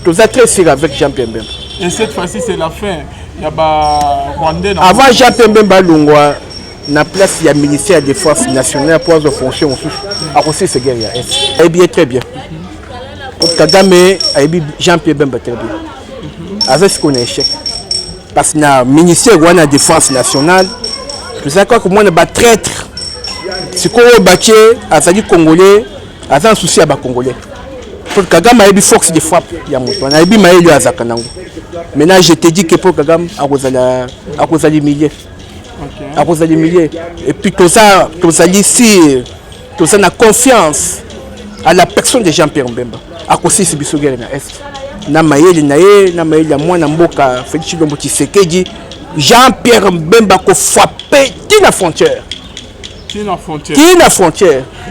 Tous êtes très sûrs avec Jean-Pierre Mbemba. Et cette fois-ci, c'est la fin. Il y a Rwandais. Avant Jean-Pierre Mbemba Lungwa, na place il y a ministère des forces nationales pour avoir fonction à aussi ce guerre est bien très bien. Kagame a Jean-Pierre Mbemba très bien. Avec ce qu'on a échec. Parce que le ministère de la défense nationale, je sais que moi, je suis traître. Si on a battu, les Congolais, ils ont un souci avec les Congolais. Pour Kagame, il y a une force de frappe. Il y a une maintenant, je te dis que pour Kagame, à cause des milliers. À cause des milliers. Et puis, tout ça ici, tout ça, on a confiance à la personne de Jean-Pierre Mbemba. À cause de ce que je na mayeli na ye na mayeli ya mwana mboka Félix Tshilombo Tshisekedi Jean-Pierre Mbemba ko frappé tina frontière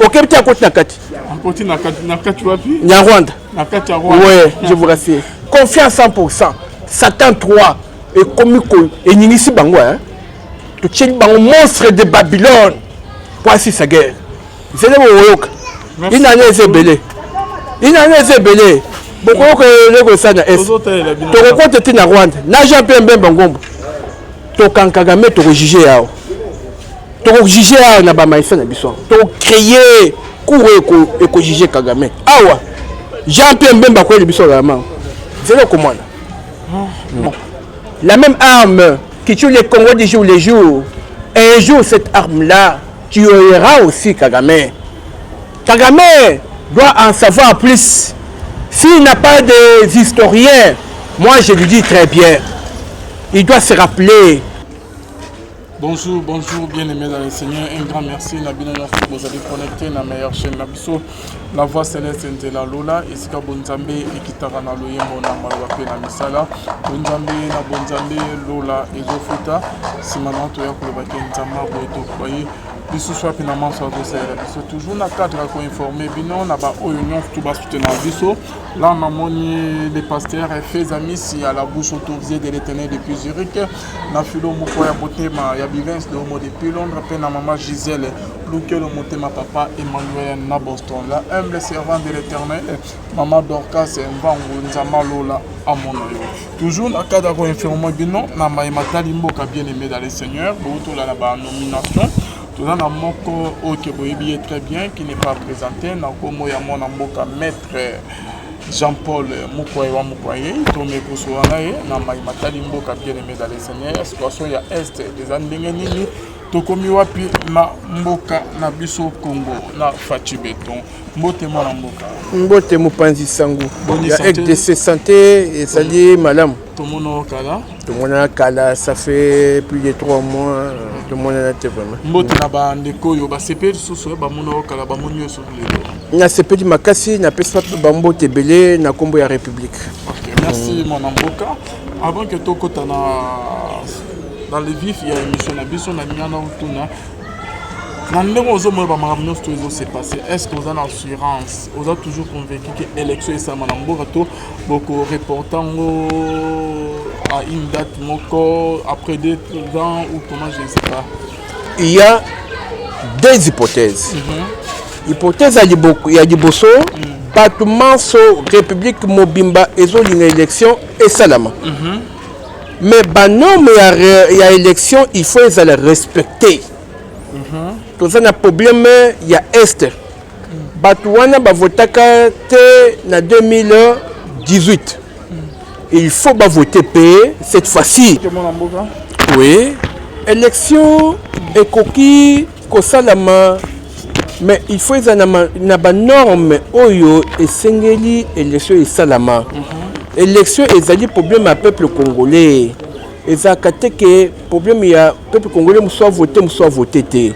OK petit à côté na kati wapi na Rwanda ouais je vous rassure confiance 100% Satan 3 et komiko et ningisi bango hein to tcheli bango monstre de Babylone voici sa guerre c'est le woyoka il a belé beaucoup que ça na est to ko te na Rwanda na Jean-Pierre Mbemba ngombo to kankagame to juger yao to juger yao na ba maïsa na biso to créer cour et ko juger Kagame awa Jean-Pierre Mbemba ko le biso la main c'est le commande la même arme qui tue les Congolais du jour les jours un jour cette arme là tuera aussi Kagame doit en savoir plus. S'il n'a pas des historiens, moi je lui dis très bien, il doit se rappeler. Bonjour, bien-aimés dans le Seigneur. Un grand merci. Vous avez connecté la meilleure chaîne Nabiso, la voix céleste de la Lola. Et si Bonzambe et Kitara na Loyembo na Maluape na Misala, Bonzambe Lola et Zofuta. Si maintenant tu as colobaki Nzama Boeto Koye. Biso soit finalement soit toujours na cadre à informer binon na ba union tout bas soutenir biso là mamoni les pasteurs et fait amis si à la bouche autorisée de l'Éternel depuis Zurich na filo moko ya botema ya vivence de homo depuis Londres pe na maman Gisèle luke le motema papa Emmanuel na Boston là humble servant de l'Éternel maman Dorcas Mbango Nzama Lola amonayo toujours na cadre à informer binon na Matali Mboka bien-aimé dans le Seigneur boto la ba nomination. Tout le monde qui très bien, qui n'est pas présenté, Nakomo Yamona Mboka maître Jean-Paul Mukwaye, Tomé Kousouanaye, Matali Mboka bien-aimé dans les Seigneurs, situation ya Est des Andengeni, Tokomi Wapi, na Mboka, na Biso Congo, na Fati Béton, Mbote Mwana Mboka. Mbote Mupanzi Sangu, il y a FDC Santé et Sali Malam. Tout le monde a Kala, ça fait plus de 3 mois, tout le monde a été vraiment. Mbote na ba ndeko yo ba CP susu ba mono kala ba monyo so le. Na CP di makasi na pesa ba mbote belé na kombo ya République. OK, merci mon Mboka. Avant que to kota dans le vif il y a une émission na biso na nyana utuna. Est-ce que vous avez l'assurance, vous êtes toujours convaincu que l'élection est ça, beaucoup reportant à une date après 2 ans ou comment je ne sais pas. Il y a des hypothèses. Hypothèse il y a du bosso, Batouman so République Mobimba et une élection et Salama. Mais non, il y a élection, il faut les respecter. Tout ça, un problème, il y a Est. Batouana va voter en 2018. Il faut voter payer cette fois-ci. Oui. Élection et coquille, Kosalama. Mais il faut que les normes Oyo et Sengeli, élection et Salama. Élection et Zali, problème à peuple congolais. Et ça, que problème, il y a peuple congolais, soit voté.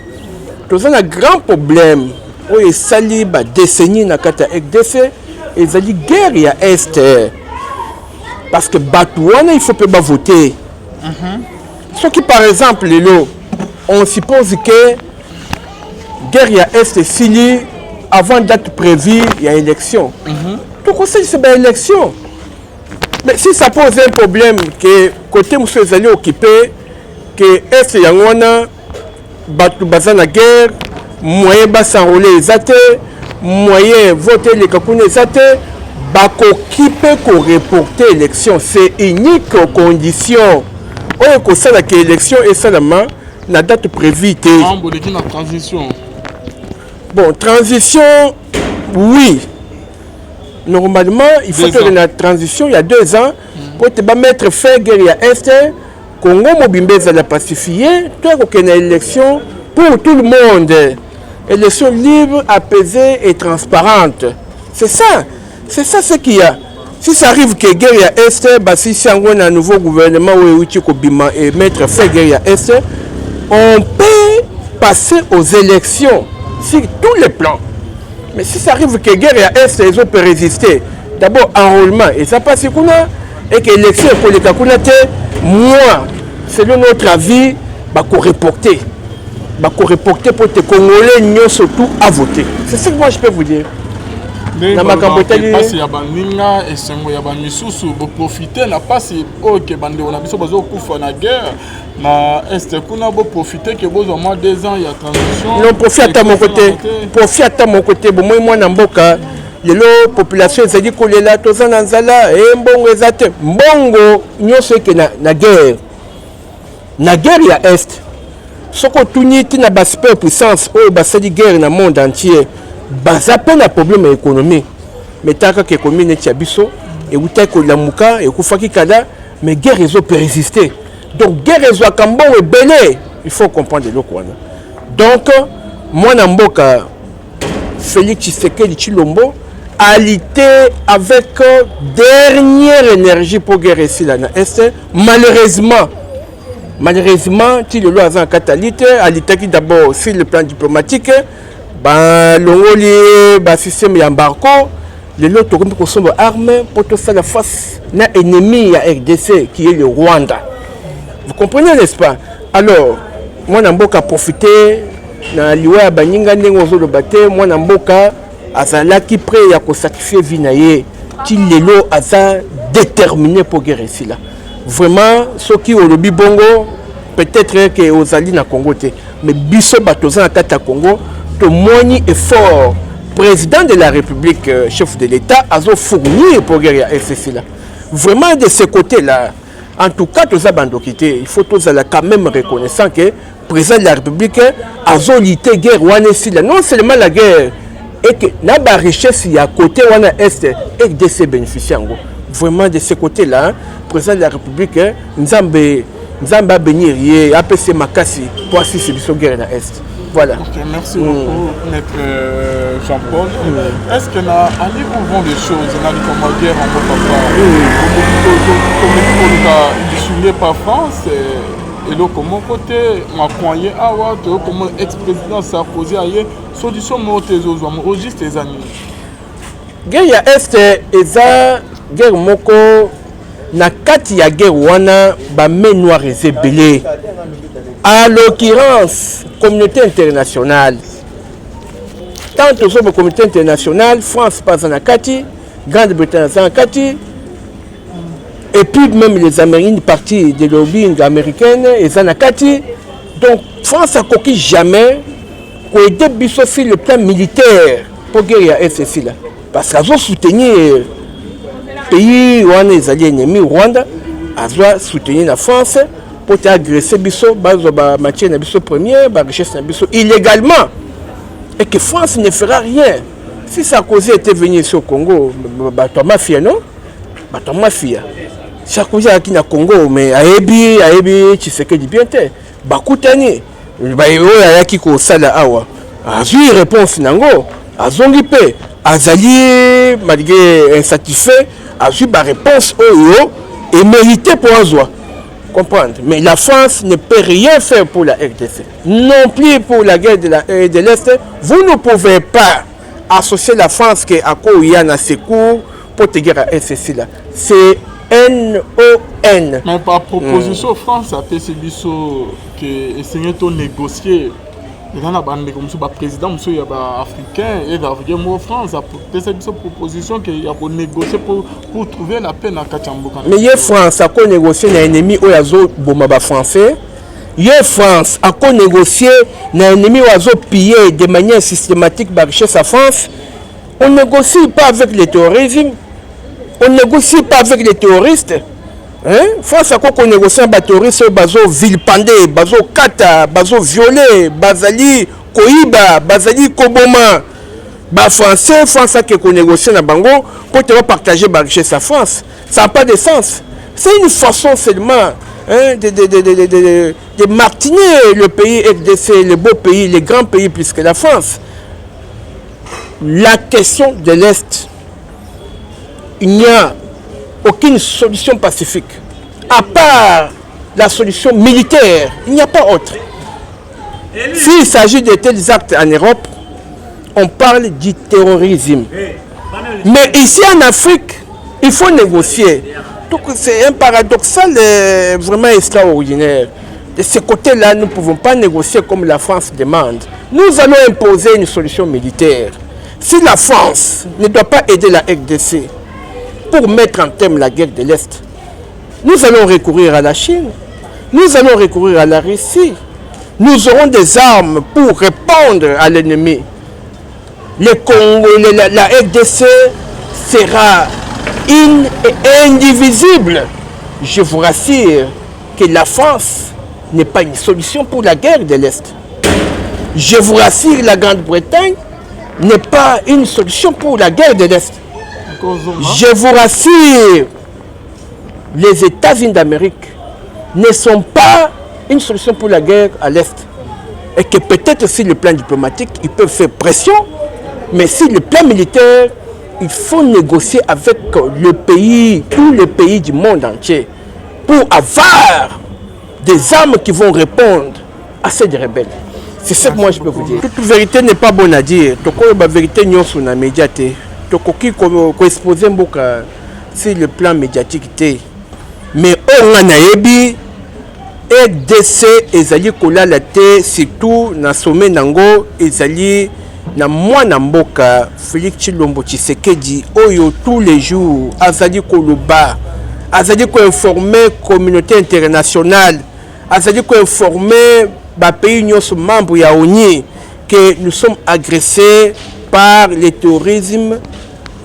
Tout ça, un grand problème. où il s'allie ba décennie na kata RDC et zali guerre ya est parce que Batouana il faut pas voter. Ce qui par exemple lelo on suppose que guerre ya est fini avant date prévue il y a élection. Donc c'est une élection. Mais si ça pose un problème que côté monsieur zali occupé que est yangona batu bazana guerre moyen bas s'enrôler ezate moyen voter les kakune ezate bakoki pe ko reporter élection, c'est unique condition oyo ko sala que élection et seulement la date prévue té. La transition. Bon, transition, oui. Normalement, il faut que la transition, il y a 2 ans, pour te mettre fin guerre à Est, Congo Mobimbeza la pacifié, toi qu'il y a une élection pour tout le monde. Élection libre, apaisée et transparente. C'est ça ce qu'il y a. Si ça arrive que guerre à Est, bah, si c'est un nouveau gouvernement et mettre fin guerre à Est, on peut passer aux élections sur tous les plans. Mais si ça arrive que guerre à Est, ils peuvent résister. D'abord, enrôlement, et ça passe et que l'élection pour les Kakunate, moi, selon notre avis, bah, qu'on reporter pour te Congolais, surtout à voter. C'est ce que moi je peux vous dire. Na makambotali pasi ya baninga esengo ya bamisusu bo profiter na pasi o ke bandeko na biso bazo kufa na guerre na est kuna bo profiter que bozo moins 2 ans ya transition. Non, profite à mon côté bon moi na mboka lelo population ezali kolela toza na nzala mbongo ezate mbongo nyonso ke na guerre ya est soko tuniti na ba super puissance o basali guerre na monde entier. Baza pe na problème économique mais tant que économie neti biso et uta ko lamuka et kufaki kada mais guerre ezo persister donc guerre ezo kambo e belé il faut comprendre le quoi donc moi na mboka Félix Tshisekedi Tshilombo a lutté avec dernière énergie pour guerre ici là na est malheureusement ti le loi en catalite a lutté d'abord sur le plan diplomatique. Le système d'embargo, les autres ont besoin d'armes pour faire la face d'un ennemi à RDC qui est le Rwanda. Vous comprenez, n'est-ce pas? Alors, moi, je vais profiter de l'IWA Baninga Nengozo de Bate, moi, je vais prêt à sacrifier Vinaye, qui est déterminé pour guérir ici. Vraiment, ceux qui ont le Bibongo, peut-être que aux alliés na Congo, mais Bisso Batoza na Kata Congo. Témoigne effort président de la République, chef de l'État, a fourni pour guérir FFI là. Vraiment de ce côté-là, en tout cas, tous il faut tous quand même reconnaissant que le président de la République a lutté guerre là. Non seulement la guerre, et que la richesse il y a côté wana est et de ses bénéficiaires. Vraiment de ce côté-là, le président de la République, Nzamba bénir yé APC Makasi pour assister à la guerre à est. Voilà. Okay, merci beaucoup, maître Jean-Paul. Est-ce que là, allez où vont les choses? On a dit comment guerre en Comme par France et donc comment côté Macron y a comment ex-président Sarkozy a eu solution montée aux juste les années. Guerre à est eza guerre moko na kati ya guerre wana ba main noire belé. À l'occurrence, communauté internationale. Tant que la communauté internationale, France passe en Akati, Grande-Bretagne en Akati, et puis même les Américains, partie de lobbying américaine, et en Akati. Donc, France a coquille jamais pour aider Bissot sur le plan militaire pour guérir à SSI là. Parce qu'elles ont soutenu le pays où les alliés ennemis, Rwanda, elles ont soutenu la France. Pour agresser Bissot, matière na Bissot premier, richesse na Bissot illégalement. Et que France ne fera rien. Si Sarkozy était venu ici au Congo, mafia non? Mafia. Sarkozy a qui na Congo, mais Aebi, tu sais que du bien te. Bakutani. Il qui ko sala awa. Azui réponse nango. Azongi pe. Azali, malgré insatisfait, azui ba réponse oyo et mérité pour Azwa. Comprendre. Mais la France ne peut rien faire pour la RDC. Non plus pour la guerre de l'Est. Vous ne pouvez pas associer la France à Kouyana Secours pour te guerre à RDC là. C'est N-O-N. Mais par proposition, France a fait ce que essayer de négocier. Il y a un président africain et la France a fait cette proposition qu'il y a pour négocier pour trouver la paix dans Kachambuka. Mais la France a négocié avec l'ennemi français. La France a négocié avec l'ennemi qui a pillé de manière systématique la richesse à France. On ne négocie pas avec le terrorisme. On ne négocie pas avec les terroristes. France a qu'on négocie avec les terroristes, bazo vilpandé, bazo kata, bazo violé, bazali koiba, bazali koboma. Bah français, France a qu'on négocie na bango pour te partager la richesse à France. Ça n'a pas de sens. C'est une façon seulement de martiner le pays RDC, le beau pays, les grands pays plus que la France. La question de l'Est, il n'y a aucune solution pacifique. À part la solution militaire, il n'y a pas autre. S'il s'agit de tels actes en Europe, on parle du terrorisme. Mais ici en Afrique, il faut négocier. Donc c'est un paradoxal vraiment extraordinaire. De ce côté-là, nous ne pouvons pas négocier comme la France demande. Nous allons imposer une solution militaire. Si la France ne doit pas aider la RDC pour mettre en terme la guerre de l'Est, nous allons recourir à la Chine, nous allons recourir à la Russie. Nous aurons des armes pour répondre à l'ennemi. Le Congo, la RDC sera une et indivisible. Je vous rassure que la France n'est pas une solution pour la guerre de l'Est. Je vous rassure, la Grande-Bretagne n'est pas une solution pour la guerre de l'Est. Je vous rassure, les États-Unis d'Amérique ne sont pas une solution pour la guerre à l'Est. Et que peut-être sur le plan diplomatique, ils peuvent faire pression, mais sur le plan militaire, il faut négocier avec le pays, tous les pays du monde entier, pour avoir des armes qui vont répondre à ces rebelles. C'est ce que moi je peux vous dire. Toute vérité n'est pas bonne à dire. La vérité n'est pas bonne à médiater. Qui exposer sur le plan médiatique. Mais on a dit RDC ezali kolala te surtout na sommet nango ezali na mwana mboka Félix Tshilombo Tshisekedi oyo tous les jours azali koloba azali ko informer communauté internationale azali ko informer ba pays nyonso membre ya ONU que nous sommes agressés par les terrorisme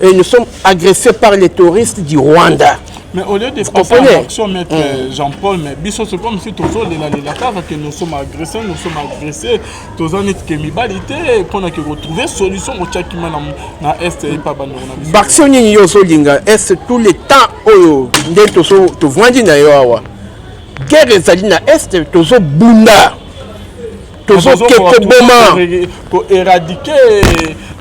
et nous sommes agressés par les terroristes du Rwanda. Mais au lieu de faire une action, maître Jean-Paul, mais c'est comme si tous que nous sommes agressés, tous en est kémibalité, qu'on a retrouvé une solution au Tchakima dans l'Est et pas dans l'Est. L'action est tout le temps où tu vois na yoawa. Guerre ezali na Est, tous bunda. Tous kekoboma. Pour éradiquer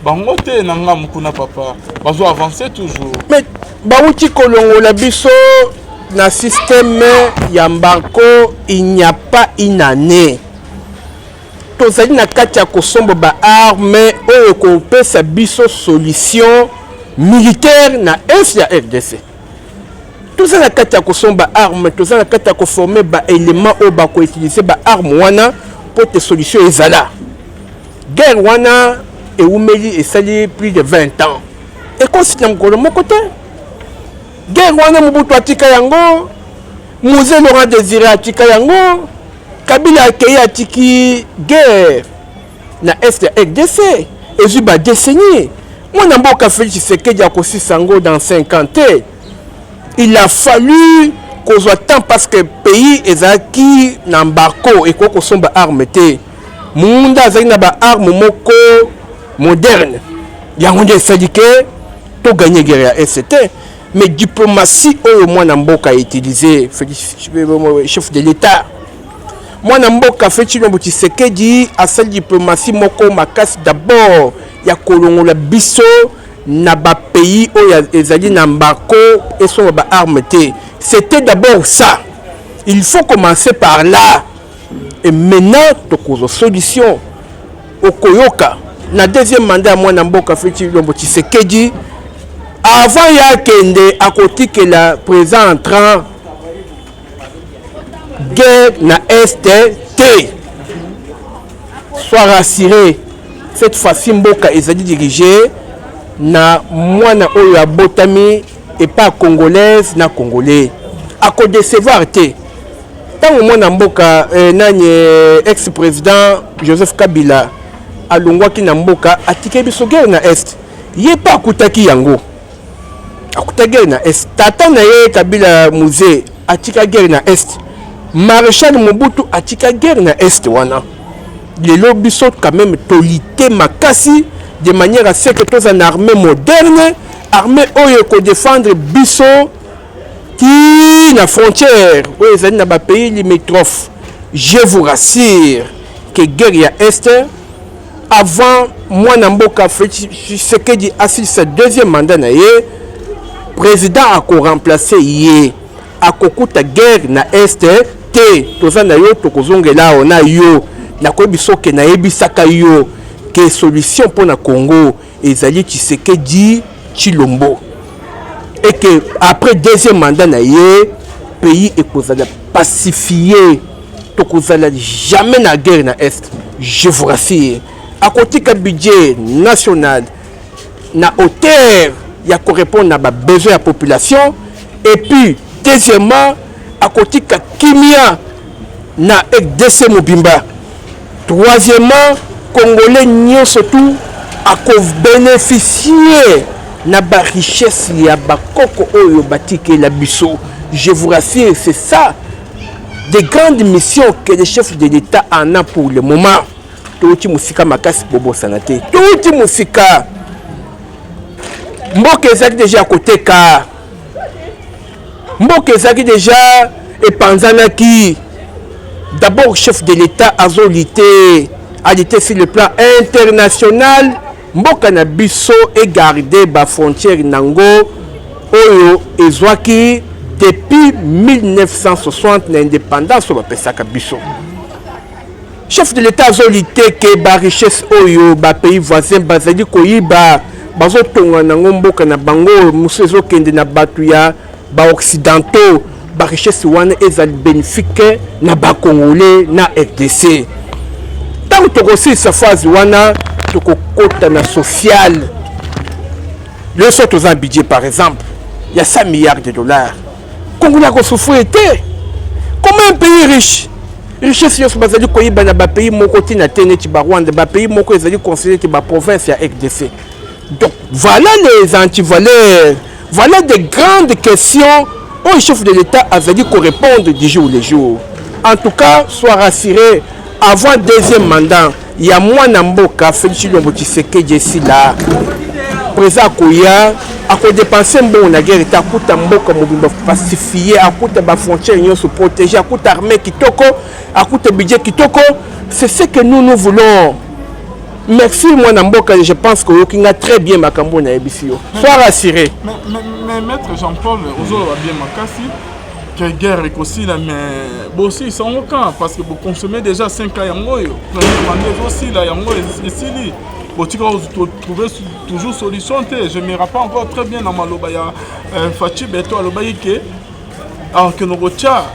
bangote nanga mukuna papa. Bazo avancer toujours. Mais bauti kolongola biso na système yambarko, il n'y a pas une année. Tozali na kati ya kosomba ba arme oyo ko pesa biso solution militaire na est ya RDC. Tozali na kati ya kosomba arme, tozali na kati ya ko former ba élément oyo ba ko utiliser ba arme wana pour te solution ezala. Guerre wana et Oumeli et sali plus de 20 ans. Et quand c'est dans mon côté, guerre wana Mobutu atika yango, Mosé Laurent Désiré atika yango, Kabila akei atiki guerre na Est RDC, et juba décennie. Moi n'amboka Félix Tshisekedi akosi sango dans 50 ans. Il a fallu qu'on soit temps parce que le pays ezaki n'embarco et qu'on somba arme te. Munda azaki na ba arme moko moderne. Yango nde sadike to gagner guerre à ST. Mais diplomatie au moins n'amboka a utilisé chef de l'État. Moi n'amboka fait Tshilombo Tshisekedi à cette diplomatie moko makasi d'abord ya kolongola biso na ba pays où ezali n'embarco et son ba arme te. C'était d'abord ça. Il faut commencer par là. Et maintenant, tu as une solution. Au Koyoka, dans le deuxième mandat, moi, Namboka Tshilombo Tshisekedi, avant il y a Kende, à côté que la président entrant, guerre na STT. Sois rassuré. Cette fois-ci, Mboka est dirigé na mwana oyo ya botami et pas congolaise na congolais. À quoi décevoir te. Tant au mwana mboka nani ex-président Joseph Kabila alongwaki na mboka atike biso guerre na Est. Ye pas kutaki yango. akuta guerre na est tata na ye Kabila musée atika guerre na est Maréchal Mobutu atika guerre na est wana lelo biso quand même tolité makasi de manière à ce que tous en armée moderne armée oyo ko défendre biso qui na frontière oyo ezali na ba pays limitrophes. Je vous rassure que guerre ya est avant moi Namboka ce que dit assis ce deuxième mandat na ye président a ko remplacer ye a kokuta guerre na est te tozana yo tokozongela ona yo na ko bisoke na yebisaka yo que solution pour na Congo ezali Tshisekedi Tshilombo et que après deuxième mandat na ye pays ekozala pacifié tokozala jamais na guerre na est. Je vous rassure à côté du budget national na hauteur ya correspondre à besoin de la population et puis deuxièmement à côté de kimia na FDC Mobimba. Troisièmement congolais nyo surtout à bénéficier na ba richesse ya bakoko oyo batike la biso. Je vous rassure c'est ça des grandes missions que le chef de l'État en a pour le moment. Touti musika makasi bobo sanate. Touti musika. Mboke ezaki déjà à côté ka. Mboke ezaki déjà et panzanaki. D'abord chef de l'État a lutter sur le plan international. Mboka na biso et garder ba frontière nango oyo ezwaki depuis 1960 l'indépendance au Pesaka biso. Chef de l'État a lutter que ba richesse oyo ba pays voisins bazali koyiba bazo tonga nango mboka na bango musezo kende na batu ya ba occidentaux ba richesse wana ezali bénéfique na ba congolais na FDC. Tant que aussi sa phase wana tokokota na social. Le sort aux budget par exemple, il y a 5 milliards de dollars. Congolais ko souffrir comment un pays riche richesse yo bazali koyiba na ba pays moko tina tene ti ba Rwanda ba pays moko ezali considéré que ba province ya FDC. Donc voilà les antivaleurs, voilà des grandes questions au chef de l'État a dit qu'on réponde du jour le jour. En tout cas, sois rassuré, avant deuxième mandat, il y a moi Namboka, Félix Tshilombo Tshisekedi ici là. Président Kouya, à quoi dépenser bon la guerre, à coup Mboka mobimba pacifié, à coup de frontière union se protéger, à coup d'armée qui toko, à coup de budget qui toko, c'est ce que nous voulons. Merci moi Namboka, je pense que vous avez très bien Makambo na ebisio. Sois rassuré. Mais maître Jean-Paul, vous avez bien Makassi, que guerre est aussi là, mais bon aussi ils sont au camp parce que vous consommez déjà 5 ans yangoyo. Vous demandez aussi là yango ici. Vous trouvez toujours solution. Je ne me rappelle pas encore très bien dans Maloba Fachi Beto Alobaï que nous retia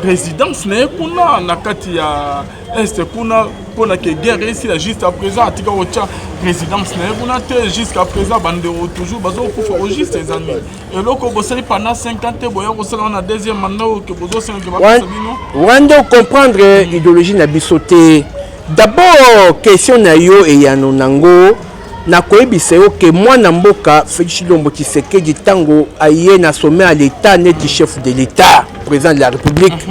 résidence n'est pas na kati ya est kuna pour la guerre ici là juste à présent atika retia résidence n'est pas jusqu'à présent bandero toujours bazo pour registre les amis et loko bosali pendant 50 ans boya kosala na deuxième mandat que bozo 5 Wanda comprendre idéologie na bisoté. D'abord question na yo et ya nonango na koyebisa yo que moi na mboka Félix Tshilombo Tshisekedi tango aye na sommet à l'état net chef de l'état président de la République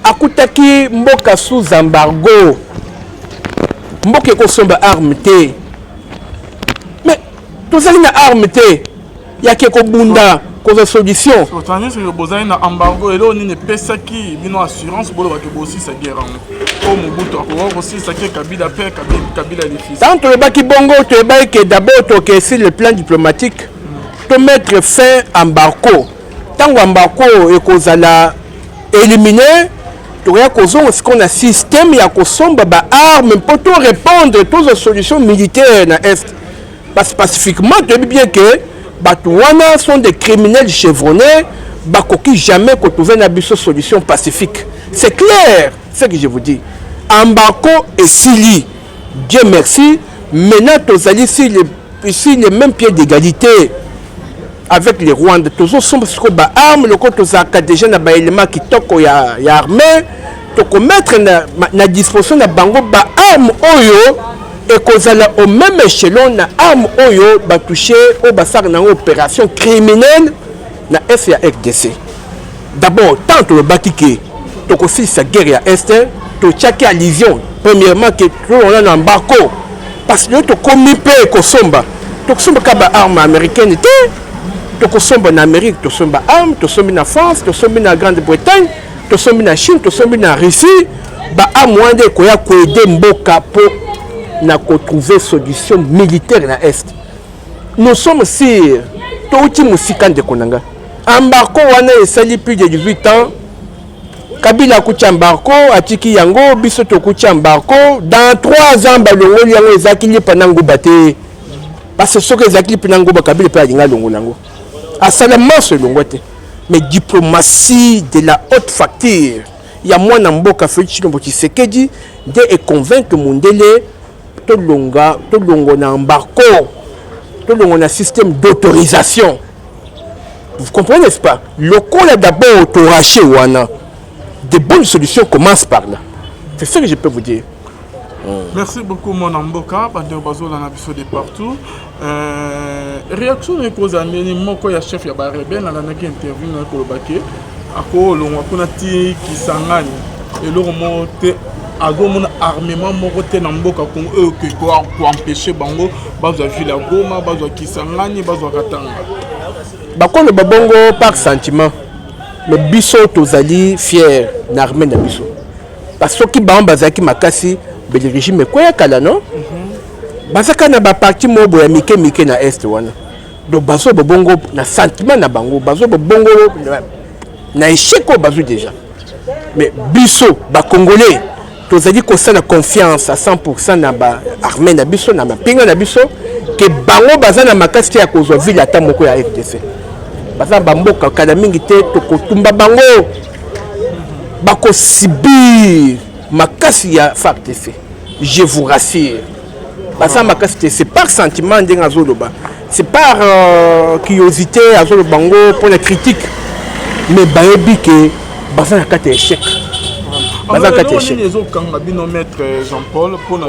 akutaki mboka sous embargo mboka ko somba arme te mais tozali na arme te ya ke ko bunda ko solution autant que bozali na embargo et là on ne pesa qui bino assurance bolo ba ke bosi sa guerre au Mobutu ko aussi sa ke Kabila père Kabila les fils tant le baki bongo to ba que d'abord to que sur le plan diplomatique to mettre fin embargo tango embargo et kozala éliminer tu vois ce qu'on a système ya kosomba ba armes pour tout répondre aux solutions militaires na est parce pacifiquement tu sais bien que Batouana sont des criminels chevronnés, Bakoki jamais qu'on trouve une solution pacifique. C'est clair, ce que je vous dis. Ambako et Sili, Dieu merci, maintenant tous allés sur les mêmes pieds d'égalité avec les Rwandais. Tous sont sur les armes, le côté de déjà des éléments qui toko ya armée, toko mettre na disposition na bango ba armes oyo et kozala au même échelon na arme oyo ba touché au basar na opération criminelle na FARDC. D'abord tant le batiki to aussi sa guerre ya est to tchaki allusion premièrement que on a un embargo parce que to komi pe ko somba ka ba arme américaine te to ko somba na Amérique to somba arme to somba na France to somba na Grande-Bretagne to somba na Chine to somba na Russie ba amwande ko ya ko aider mboka po na ko trouver solution militaire na est. Nous sommes sûrs to uti musika de konanga embargo wana esali plus de 18 ans. Kabila Kouchambarko, Atiki Yango, Bisoto Kouchambarko, dans 3 ans, Balongo Yango Ezakili Panango Bate. Parce que ce que Ezakili Panango Bakabili Payinga Longo Lango. À Salaman ce Longote. Mais diplomatie de la haute facture. Il y a moins d'amboka Félix Chilomboki Sekedi de convaincre Mundele tout longo na embargo, tout longo na système d'autorisation. Vous comprenez, n'est-ce pas? Le coup là d'abord autoraché Wana. De bonnes solutions commencent par là. C'est ce que je peux vous dire. Merci beaucoup, mon Amboka. Bandeo Bazo, la nabiso de partout. Réaction de cause à Moko, ya chef ya Barebe, na naki interview na Kolobake. Ako longa kuna ti kisangani. Et le remonte azo mon armement moko te na Mboka ko eux que pour empêcher bango bazo vila Goma, bazo kisangani, bazo Katanga. Bakolo babongo par sentiment. Mais biso tozali fier na armée na biso parce que qui ba bazaki makasi be le régime ko ya kala non bazaka na ba parti mobo ya mike na est wana do baso bongo na sentiment na bango baso bongo na échec ko bazo déjà mais biso ba congolais tozali ko sala confiance à 100% na ba armée na biso na mapinga na biso que bango bazana makasi ya kozwa ville ata moko ya FDC. Baza bamboka kada mingi te tokotumba bango bako sibir makasi ya FARDC. Je vous rassure. Baza makasi te c'est par sentiment ndenga zoloba. C'est par curiosité azolo bango pour la critique. Mais baebi que baza na kate échec. Baza kate échec. Maître Jean-Paul pour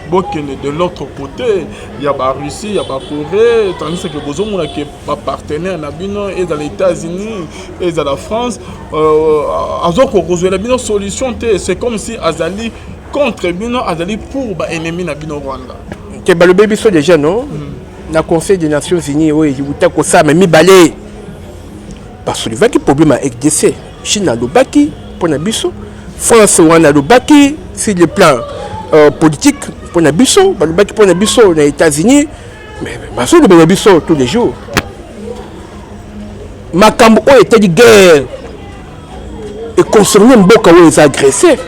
de l'autre côté, il y a la Russie, il y a la Corée, tandis que vous avez des partenaires et dans les États-Unis et dans la France. La solution, c'est comme si Azali contre Bino, Azali pour l'ennemi de Rwanda. Le bébé sont déjà, non? Dans le Conseil des Nations Unies, oui, il y a ça, mais mi balé. Parce que le problème avec DC, Chine a le baki pour Nabiso, France a le baki, c'est le plan politique. Pour Nabiso, pour Nabiso, les États-Unis, mais Maso de Nabiso tous les jours. Makambo était de guerre et concerné Mboka où ils agressés.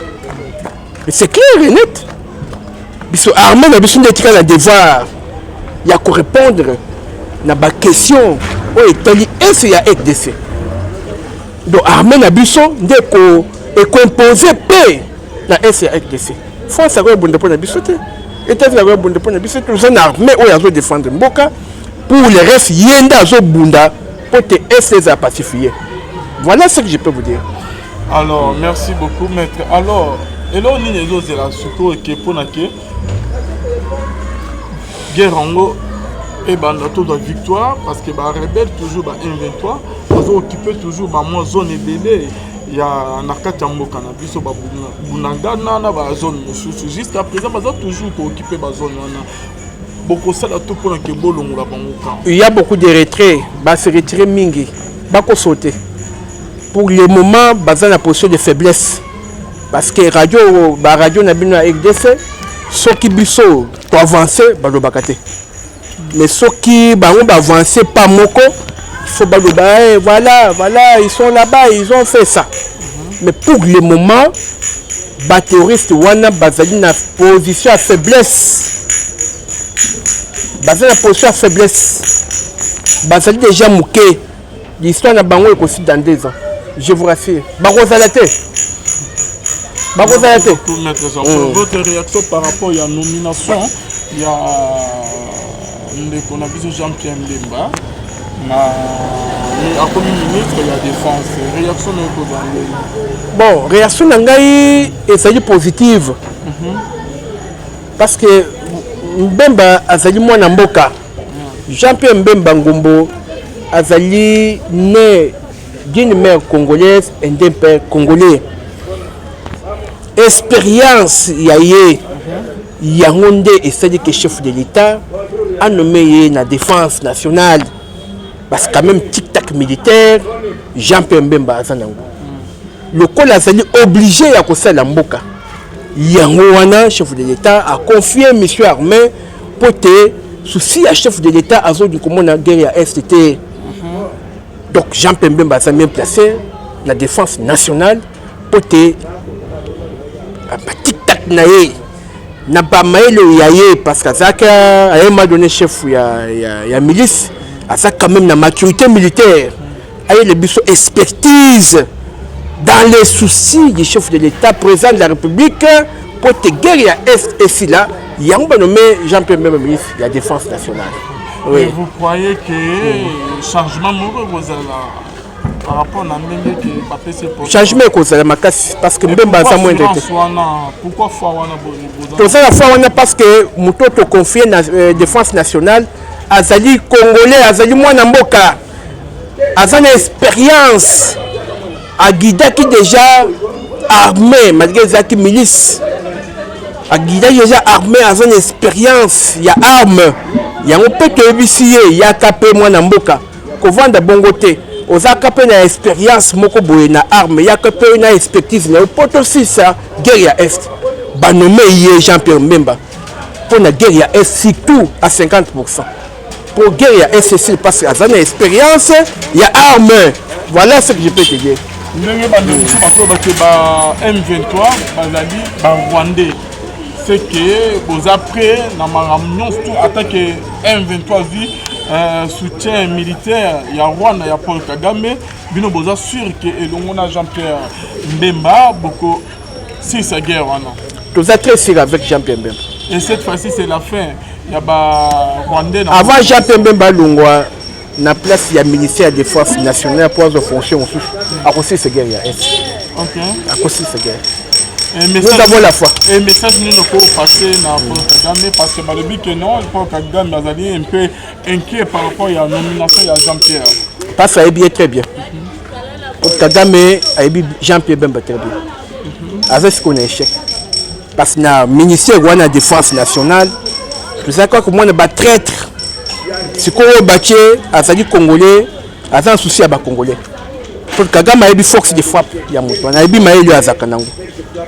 Mais c'est clair et net. Biso armé Nabiso d'être à devoir. Il y a qu'à répondre à ma question où est lié FARDC. Donc armé Nabiso et composer paix la FARDC. France a bon pour Nabiso. États-Unis a bon pour Nabiso. Tous en armée où ils ont défendre Mboka. Pour le reste, Yenda zo bunda pour te essayer à pacifier. Voilà ce que je peux vous dire. Alors, merci beaucoup, maître. Alors, et là, on est là, surtout que pour la guerre en haut, et ben, la victoire, parce que les rebelles, toujours, M23, ils ont occupé toujours la zone ébélée. Il y a un arcade en cannabis, il zone jusqu'à présent, ils ont toujours occupé la zone. Il y a beaucoup de retraits, bah se retirer mingi, bah qu'on sauter. Pour le moment, bah ça la position de faiblesse, parce que radio n'a bien avec des faits, ceux qui biso pour avancer, bah le bakate. Mais ceux qui bah on va avancer pas moko, il faut bah le voilà, ils sont là-bas, ils ont fait ça. Mais pour le moment, bah terroriste wana bazali na position à faiblesse. Basé la position à faiblesse. Basé déjà mouqué. L'histoire n'a pas aussi dans 2 ans. Je vous rassure. Barozalate. Votre réaction par rapport à la nomination, il y a Jean-Pierre Mbemba. Comme ministre, il y a défense. Réaction bon, réaction d'Angaï est positive. Parce que Mbemba azali mwana mboka. Jean-Pierre Mbemba Ngombo azali né d'une mère congolaise et d'un père congolais. Expérience yaye yangonde et c'est que chef de l'État a nommé la défense nationale parce que quand même tic-tac militaire Jean-Pierre Mbemba azanango. Le col azali obligé à causer la mboka. Yangoana chef de l'État a confié mission armée pour te souci à chef de l'État à zone du commande en guerre à STT. Donc Jean-Pierre Mbemba a bien placé la défense nationale pour te tic-tac naé n'a pas maïlo yaye parce que ça m'a donné chef ya milice à ça quand même la maturité militaire aïe le biso expertise dans les soucis du chef de l'État président de la République pour te guerre à Est et si là il y a un nommé Jean-Pierre Mbemba ministre de la défense nationale. Oui. Et vous croyez que changement vous par rapport à Mbemba qui changement est parce que Mbemba a moins de pourquoi Fouawana parce que Moutoto confié la défense nationale azali congolais azali mwana mboka azali expérience a guida qui déjà armé malgré zaki milice a guida déjà armé azali expérience ya arme ya mopeto ebisiye ya kapé mwana mboka ko vanda bongote ozaka pe na expérience moko boye na arme ya kapé na expertise na poto sisa guerre ya est ba nommé Jean-Pierre Mbemba pour la guerre ya est surtout à 50%. Pour guerre ya est c'est parce que azana expérience ya arme. Voilà ce que je peux te dire. Ndenge M23 bazali ba Rwandais c'est que vous après na maramnon tout attaquer M23 dit soutien militaire ya Rwanda ya Paul Kagame bino boza sûr que elongona Jean-Pierre Mbemba beaucoup si sa guerre wana tous très sûr avec Jean-Pierre Mbemba et cette fois-ci c'est la fin ya ba Rwandais avant Jean-Pierre Mbemba longwa na place ya ministère des forces nationales pour aux fonctions à cause de guerre ya est. OK à cause de guerre. Nous avons la foi. Et message nous ne pouvons passer na Paul Kagame parce que le but que non Paul Kagame azali un peu inquiet par rapport à la nomination de Jean-Pierre. Parce que bien très bien. Paul Kagame a eu Jean-Pierre Mbemba très bien. Avec ce qu'on a échec. Parce que le ministère de la défense nationale, je sais quoi que moi ne pas traître. C'est qu'on a battu azali congolais, azan souci à ba congolais. Paul Kagame a eu force de frappe ya moto. On a eu maïlo azakanango.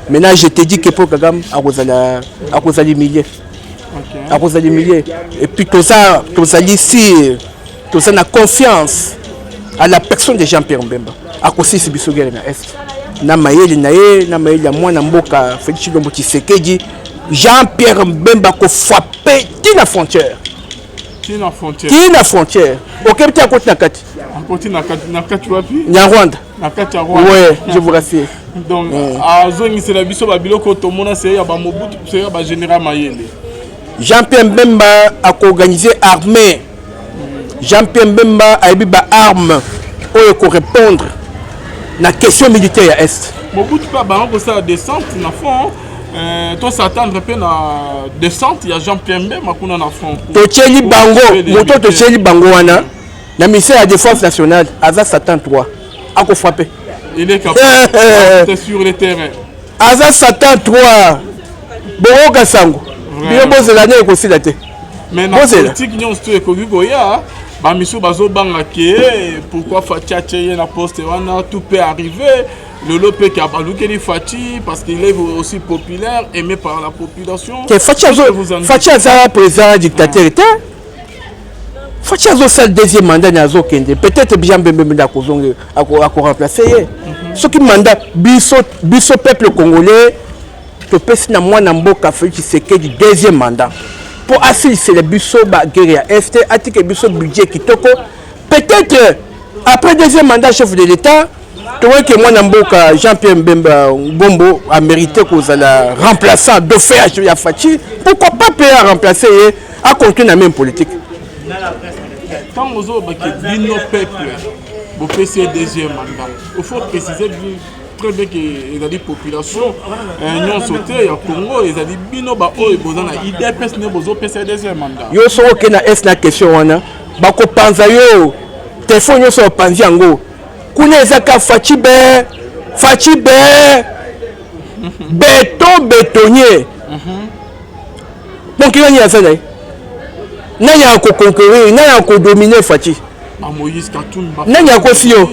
Maintenant, je te dis que pour Kagame, à cause de milliers. À cause de milliers. Et puis, tout ça ici, tout ça, a confiance à la personne de Jean-Pierre Mbemba. À cause de ce que je est. Na maïli, moi, Namboka, Félix Chilombo Tshisekedi, Jean-Pierre Mbemba ko frappé qui la frontière. Qui la frontière. Qui la frontière. Ok, tu as côté Nakati. À côté Nakati, wapi? Rwanda. Nakati Rwanda. Ouais, je vous rassure. Donc, à Zongi, c'est la biso babiloko tomona c'est ya ba Mobutu, c'est ya ba général Mayele. Jean-Pierre Mbemba a organisé armée. Jean-Pierre Mbemba a eu ba arme pour répondre à la question militaire à Est. Mobutu pas ba on ça descente na fond. Toi s'attendre peu na descente, il y a Jean-Pierre Mbemba kuna na fond. Tocheli bango, moto tocheli bango wana. La ministère de la défense nationale Aza Satan 3 a ko frappé. Il est capable de sur le terrain. Aza Satan 3. Boro Kasango. Bien bosse l'année ko silate. Mais na politique nyons to ekoki koya, ba miso bazo banga ke pourquoi Fatia Tcheye na poste wana tout peut arriver. Le Lopé qui a balouké Fati parce qu'il est aussi populaire, aimé par la population. Fatia Zara président dictateur était. Fatia Zo c'est le deuxième mandat nazo kende. Peut-être bien Mbemba à remplacer. Ce qui mandat biso peuple congolais to pesi na mwana mboka Félix Tshisekedi deuxième mandat. Pour assurer c'est le biso ba guerre est atike biso budget kitoko. Peut-être après deuxième mandat chef de l'État tu vois que mwana mboka Jean-Pierre Mbemba Ngombo a mérité qu'on la remplaçant dauphin à Fati. Pourquoi pas payer à remplacer à continuer la même politique. Quand vous avez dit nos peuples, vous faites deuxième mandat, il faut préciser très bien que les populations ont sauté à Congo, ils ont dit bino ba o ebozana IDPS ne bozo pesa deuxième mandat. Yo so ke na es na question wana ba ko panza yo téléphone yo so panzi yango kuna ezaka fachibe béton bétonnier. Donc il y a ça là. Nanya ko conquérir, nanya ko dominer Fachi. Moïse Katumbi. Nanya ko sio.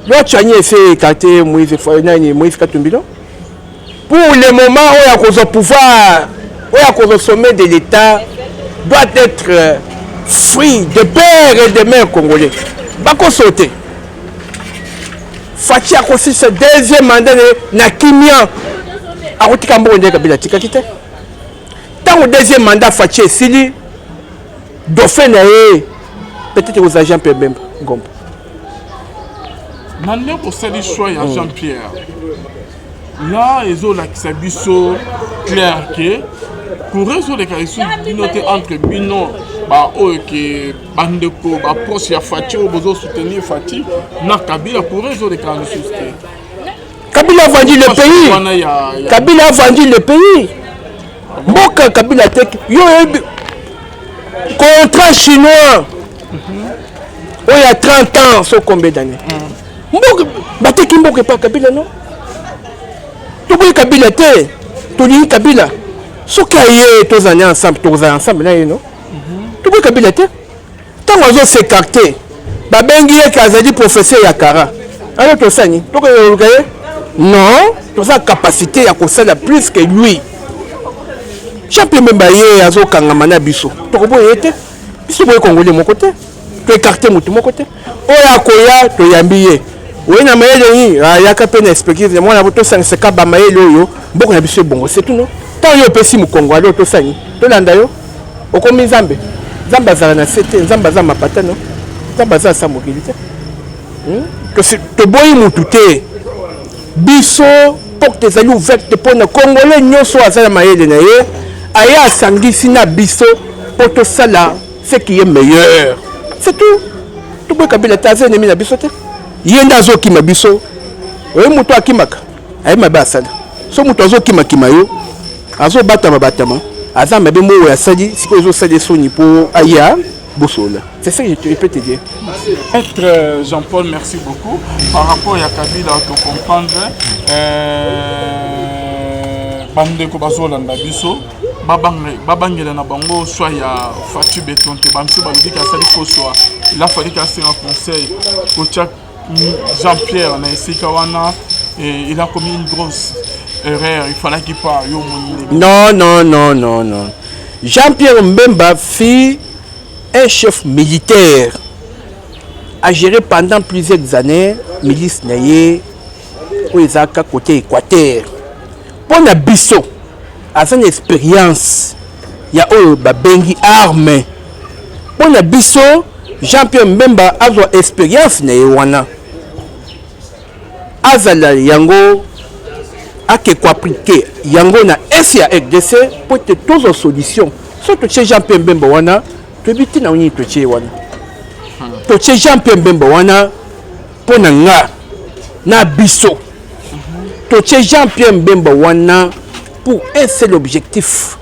Yo chanye fait écarter Moïse Katumbi. Pour le moment où il y a cause pouvoir, où il y a cause sommet de l'État doit être free de père et de mère congolais. Bako sauter. Fachi a aussi ce deuxième mandat na Kimia. A Rotikambo on Kabila tikakite. Tant au deuxième mandat Fachi Sili Dauphin peut-être aux agents Pembemba Ngomba. Maintenant pour ça les choix à Jean-Pierre. Là ils ont l'accès biso clair que pour résoudre les questions noté entre bino ba o que bandeko ba proche ya Fachi au besoin soutenir Fachi na Kabila pour résoudre les questions. Kabila a vendu le pays. Kabila a vendu le pays. Mboka Kabila tek yo contrat chinois. Il y a 30 ans, c'est combien d'années? Bateki Mboka pas Kabila non? Tu vois Kabila te, tu dis Kabila. Ce qui est tous années ensemble, là non? Tu vois Kabila te? Tant qu'on a s'écarté, babengi Kazadi professeur Yakara. Alors tu sais ni? Tu vois non, tu as capacité à connaître plus que lui. Champion Mbaye azo kangamana biso. Tu comprends été? Biso boy congolais mon côté. Tu écarté mon côté. Oya koya to yambiye. Oui na mayele ni ya ka peine expliquer moi na boto sang seka ba mayele oyo boko na biso bongo c'est tout non. Tant yo pesi mu Congo alo to sani. To landa yo. Okomi Nzambe. Nzamba za na sete, Nzamba za mapata non. Nzamba za sa mobilité. To boyi mutu te. Biso porte ezali ouverte pour na Congolais nyonso azala mayele na ye. Aya sangisi na biso pour to sala ce qui est meilleur. C'est tout. Tu peux Kabila taze ennemi na biso te. Yenda zo ki mabiso. Oye muto akimaka. Aye mabasala. So muto zo ki makimayo. Azo batama batama. Aza mabe mo ya sali siko zo sali soni pour aya bosola. C'est ça que je peux te dire. Maître Jean-Paul, merci beaucoup. Par rapport à Kabila, tu comprendre bandeko bazolanda biso babangela na bango soit ya Fachi Beton te bamso balobi ka sali foswa. Il a fallu qu'à un conseil coach Jean-Pierre na esika wana et il a commis une grosse erreur. Il fallait qu'il parle yo non. Jean-Pierre Mbemba fut un chef militaire a géré pendant plusieurs années milice naye au Ezaka côté Équateur. Pour na biso à son expérience ya o babengi arme. Pour na biso Jean-Pierre Mbemba a son expérience naye wana. Azala yango ake ko appliquer yango na SIA RDC pour te tous en solution. Surtout chez Jean-Pierre Mbemba wana tu biti na uni to chez wana. To chez Jean-Pierre Mbemba wana pour nga na biso. To chez Jean-Pierre Mbemba wana pour un seul objectif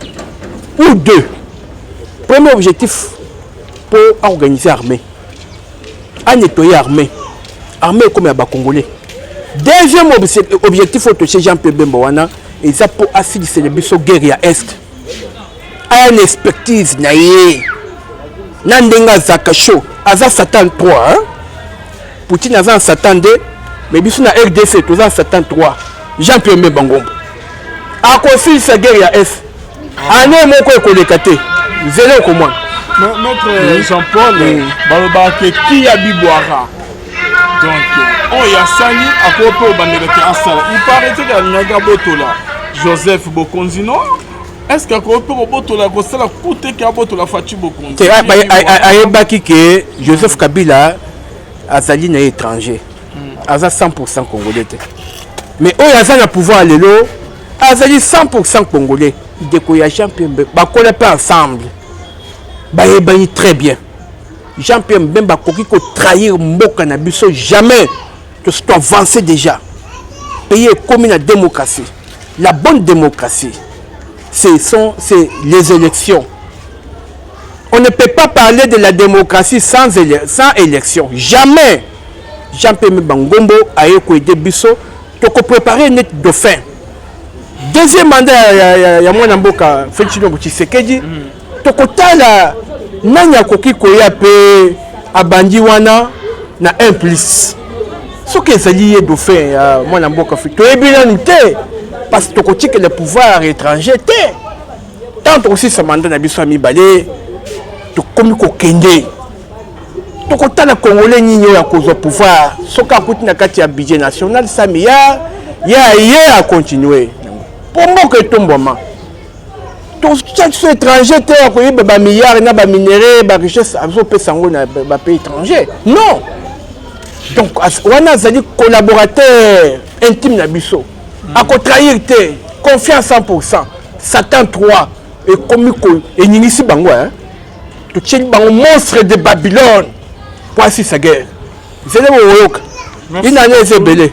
ou deux. Premier objectif pour organiser l'armée. À nettoyer l'armée. Armée comme ya ba Congolais. Deuxième objectif au toucher Jean-Pierre Mbemba wana et ça pour assurer le biso guerre à est. A une expertise na ye. Nandenga Zakacho aza Satan 3 hein. Poutine aza Satan 2 mais biso na RDC tous en Satan 3. Jean-Pierre Mbemba Ngomba. A confie sa guerre à est. Année moko ekolekate. Zéro comment. Maître Jean-Paul baloba ke ki ya bibwara. Donc on ya sali akopo bandelete asala. Il paraît que Nyaga Botola Joseph Bokonzino. Est-ce que akopo Botola ko sala coûte que Botola Fachi Bokonzino. Ayebaki que Joseph Kabila azali na étranger. Aza 100% congolais. Mais eux aza na pouvoir lelo azali 100% congolais. Deko ya Jean-Pierre Mbemba ba connaît pas ensemble. Ba yebani très bien. Jean-Pierre Mbemba koki ko trahir mboka na biso jamais. Tu dois avancer déjà. pays est comme une démocratie. La bonne démocratie, c'est les élections. On ne peut pas parler de la démocratie sans élection. Jamais. Jean-Pierre Bangombo a aidé Bisso pour préparer notre dauphin. Deuxième mandat, il y a mon amboka, Félix Tshisekedi. Tokotala, nanya koki koya pe abandi wana na 1+. Ce qui est lié dauphin, mon amboka fito. Et bien, parce que tokotique le pouvoir étranger, tant aussi ce mandat na Bisso ami balé. Comme kokende tokota na congolais nini ya kozo pouvoir soka kuti na kati ya budget national ça milliard ya a continuer pombo que tomboma to chaque étranger te ko yeba ba milliard na ba minerais ba richesse azo pesa ngo na ba pays étranger non donc wana zali collaborateur intime na biso a ko trahir te confiance 100% Satan 3 et comme ko eninisi bango hein. Tu tiens un monstre de Babylone pour assis sa guerre. C'est le mot. Il n'en est belé.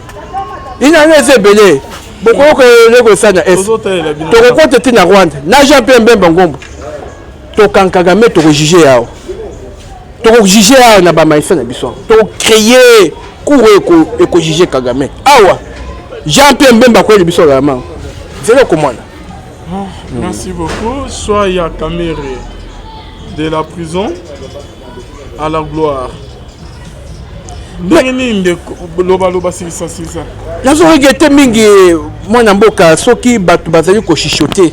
Il n'en est belé. Beaucoup que les gosses na est. Tu rencontres tes na Rwanda. Na Jean-Pierre Bangombo. Tu Kagame tu rejuger yao. Tu rejuger yao na ba maïfa na biso. Tu créer courir et ko juger Kagame. Awa. Jean-Pierre Bemba ko le biso la main. C'est le commande. Merci beaucoup. Soya Kamere. De la prison à la gloire. Nazo regretté mingi mwana mboka soki batu bazali ko chichoter.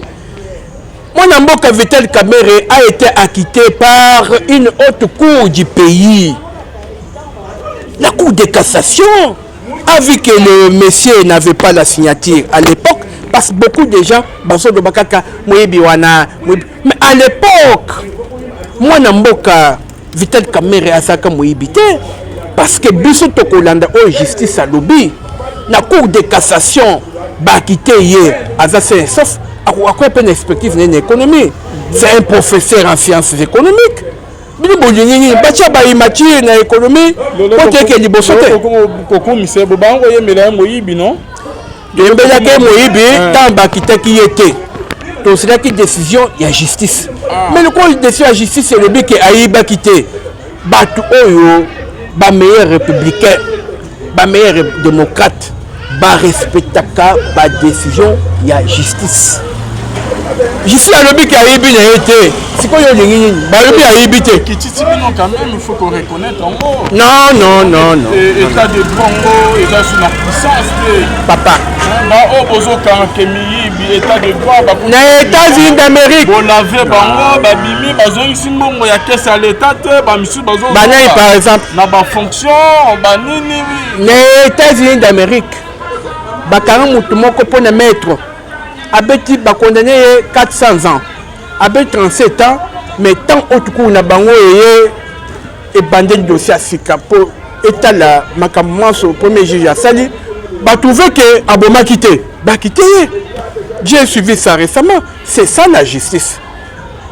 Mwana mboka Vital Kamerhe a été acquitté par une haute cour du pays. La cour de cassation a vu que le monsieur n'avait pas la signature à l'époque parce que beaucoup de gens baso do bakaka moyebi wana mais à l'époque mwana mboka Vital Kamerhe asaka moyibité parce que biso tokolanda o justice à lobby na cour de cassation ba quitté hier azase sauf à quoi peine perspective na économie c'est un professeur en sciences économiques bini bolingi bacha ba imagine na économie côté que liboso te koko mise bo bango yemela moyibi non yembela ke moyibi tant ba quitté qui était donc c'est là qui décision il y a justice mais le quoi décision la justice c'est le but que aïba quitté batu oyo ba meilleur républicain ba meilleur démocrate ba respectaka ba décision il y a justice justice la lobby qui aïbi na été c'est quoi yo lingi ba lobby aïbi te kititi bino quand même il faut qu'on reconnaisse en gros non état de Congo et là sous la puissance papa ba o bozo kan kemi bi état de droit ba na États-Unis d'Amérique bo laver bango ba bimi bazo simbongo ya caisse à l'état te ba misu bazo banai par exemple na ba fonction ba nini na États-Unis d'Amérique ba kanga mutu moko pona maître abeti ba condamné 400 ans abeti 37 ans mais tant autre coup na bango et bandé dossier à sika pour état la makamwa au premier juge à sali ba trouvé que aboma quitté ba quitté j'ai suivi ça récemment c'est ça la justice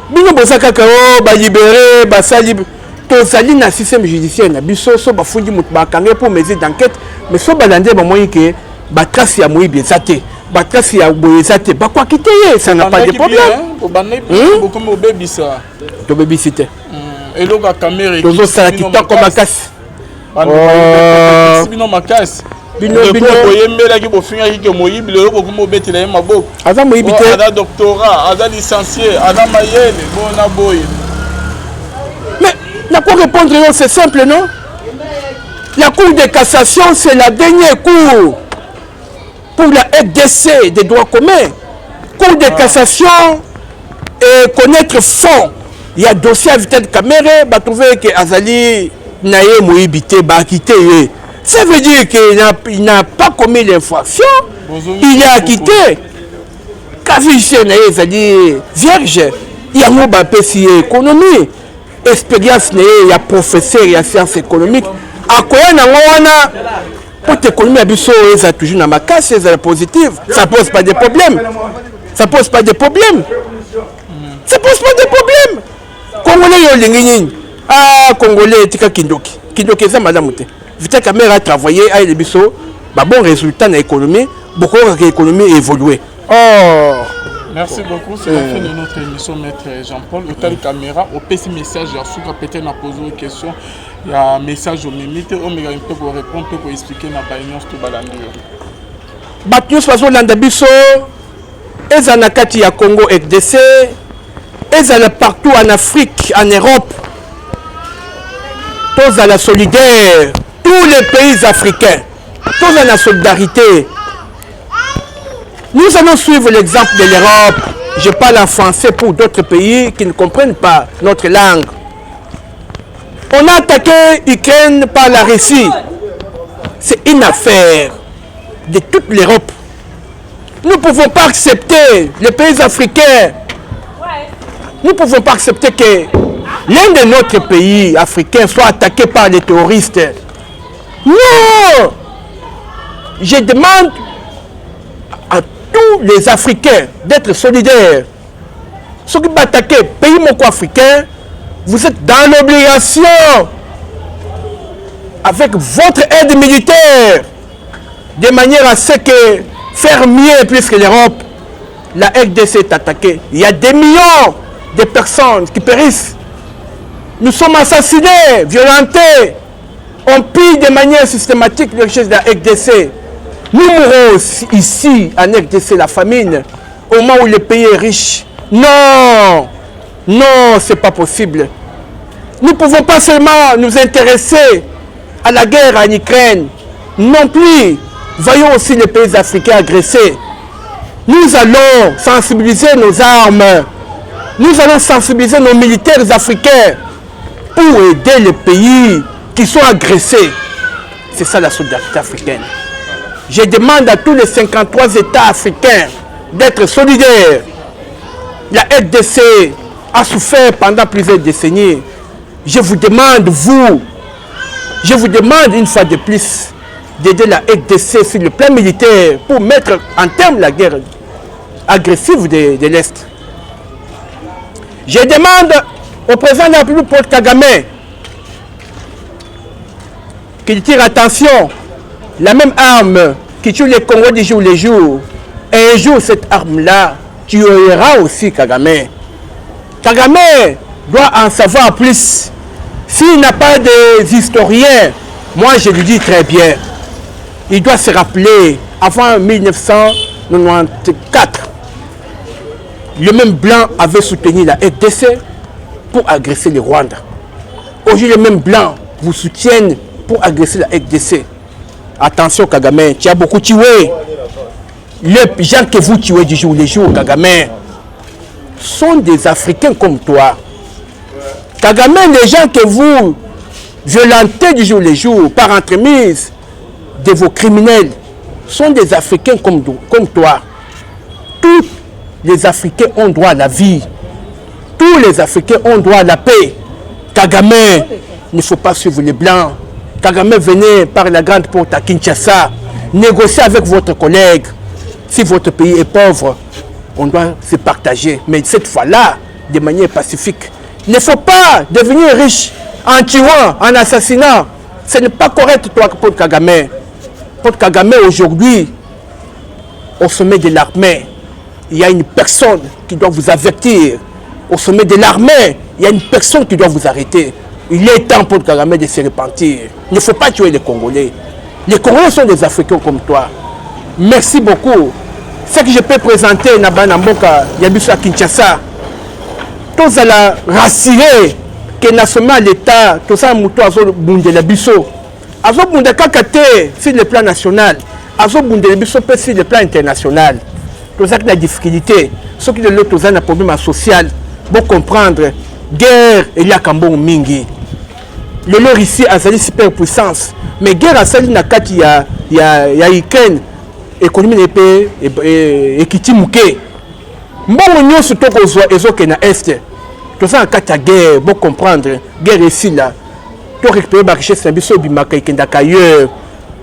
bino bosaka ka ba libérer ba sali to sali na système judiciaire na biso so ba fundi mutu ba kangé pour mesure d'enquête mais so ba landé ba moyi que ba trace ya moyi bien saté ba trace ya boyezate ba quoi quitter ça n'a pas de problème au banné beaucoup mo bebisa to bebisité et donc à Kamerhe tozo sala kitoko comme makasi bino makasi bino boyembela ki bofinga ki moyibi le ko mo betela ye maboko aza moyibi te ada doctorat ada licencié ada mayele bona boy mais na quoi répondre c'est simple non la cour de cassation c'est la dernière cour pour la FDC des droits communs cour de cassation et connaître fond il y a dossier à Vital Kamerhe ba trouver que azali naye moyibité ba quitté ça veut dire qu'il n'a pas commis l'infraction il est acquitté kaviche naye azali vierge il y a mo ba pesi économie expérience naye il y a professeur il y a sciences économiques akoya na wana pour l'économie à biso ça toujours na makasi c'est positive ça pose pas de problème ça pose pas de problème ça pose pas de problème Congolais yo lingi nini Congolais tika kindoki ça madame te Vital Kamerhe a travaillé à biso ba bon résultat na économie beaucoup de l'économie évoluer. Oh. Merci beaucoup, c'est la fin de notre émission, Maître Jean-Paul. Au tel caméra, au petit message, il y a peut-être posé une question, il y a un message au mimite, on me peut répondre, peut expliquer na baignon tout balandi. Batnews façon landabiso, ezana kati ya Congo RDC, ezana partout en Afrique, en Europe. Tous à la solidaire, tous les pays africains, tous à la solidarité. Nous allons suivre l'exemple de l'Europe. Je parle en français pour d'autres pays qui ne comprennent pas notre langue. On a attaqué l'Ukraine par la Russie. C'est une affaire de toute l'Europe. Nous ne pouvons pas accepter, les pays africains, nous ne pouvons pas accepter que l'un de notre pays africain soit attaqué par les terroristes. Non! Je demande à tous les Africains d'être solidaires. Ceux qui vont attaquer le pays africain, vous êtes dans l'obligation, avec votre aide militaire, de manière à ce que faire mieux plus que l'Europe, la RDC est attaquée. Il y a des millions de personnes qui périssent. Nous sommes assassinés, violentés. On pille de manière systématique les richesses de la RDC. Nous mourrons ici en RDC, la famine, au moment où le pays est riche. Non, non, ce n'est pas possible. Nous ne pouvons pas seulement nous intéresser à la guerre en Ukraine. Non plus, voyons aussi les pays africains agressés. Nous allons sensibiliser nos armes. Nous allons sensibiliser nos militaires africains pour aider les pays qui sont agressés. C'est ça la solidarité africaine. Je demande à tous les 53 États africains d'être solidaires. La RDC a souffert pendant plusieurs décennies. Je vous demande, je vous demande une fois de plus d'aider la RDC sur le plan militaire pour mettre en terme la guerre agressive de l'Est. Je demande au président de la République, Paul Kagame, qu'il tire attention. La même arme qui tue les Congolais du jour les jours. Et un jour, cette arme-là tuera aussi Kagame. Kagame doit en savoir plus. S'il n'a pas des historiens, moi je lui dis très bien, il doit se rappeler, avant 1994, le même blanc avait soutenu la RDC pour agresser le Rwanda. Aujourd'hui, les mêmes blancs vous soutiennent pour agresser la RDC. Attention Kagame, tu as beaucoup tué. Les gens que vous tuez du jour les jours, Kagame, sont des Africains comme toi. Kagame, les gens que vous violentez du jour les jours par entremise de vos criminels, sont des Africains comme toi. Tous les Africains ont droit à la vie. Tous les Africains ont droit à la paix. Kagame, il ne faut pas suivre les Blancs. Kagame, venez par la grande porte à Kinshasa, négocier avec votre collègue. Si votre pays est pauvre, on doit se partager. Mais cette fois-là, de manière pacifique. Il ne faut pas devenir riche en tuant, en assassinant. Ce n'est pas correct, toi, Paul Kagame. Paul Kagame, aujourd'hui, au sommet de l'armée, il y a une personne qui doit vous avertir. Au sommet de l'armée, il y a une personne qui doit vous arrêter. Il est temps pour Kagame de se repentir. Il ne faut pas tuer les Congolais. Les Congolais sont des Africains comme toi. Merci beaucoup. Ce que je peux présenter Nabana Mboka, Yabiso à Kinshasa, tous à la rassurer que national l'État, tout ça, Mouto Azo Bundela Biso, Azo Bundela Kakate sur le plan national, Azo Bundela Biso sur le plan international. Tout ça qui a des difficultés, ceux qui de l'autre, tout ça, un problème social, pour comprendre, guerre, il y a Kambon Mingi. Le leur ici a une superpuissance, mais guerre a sali nakati ya Ukraine, économie de paix et Kitimuke. Mbongo nyonso tokozwa ezoke na est. Tout ça en cas de guerre, pour comprendre, guerre ici là. To récupérer ba richesse na biso bimaka ikenda ailleurs.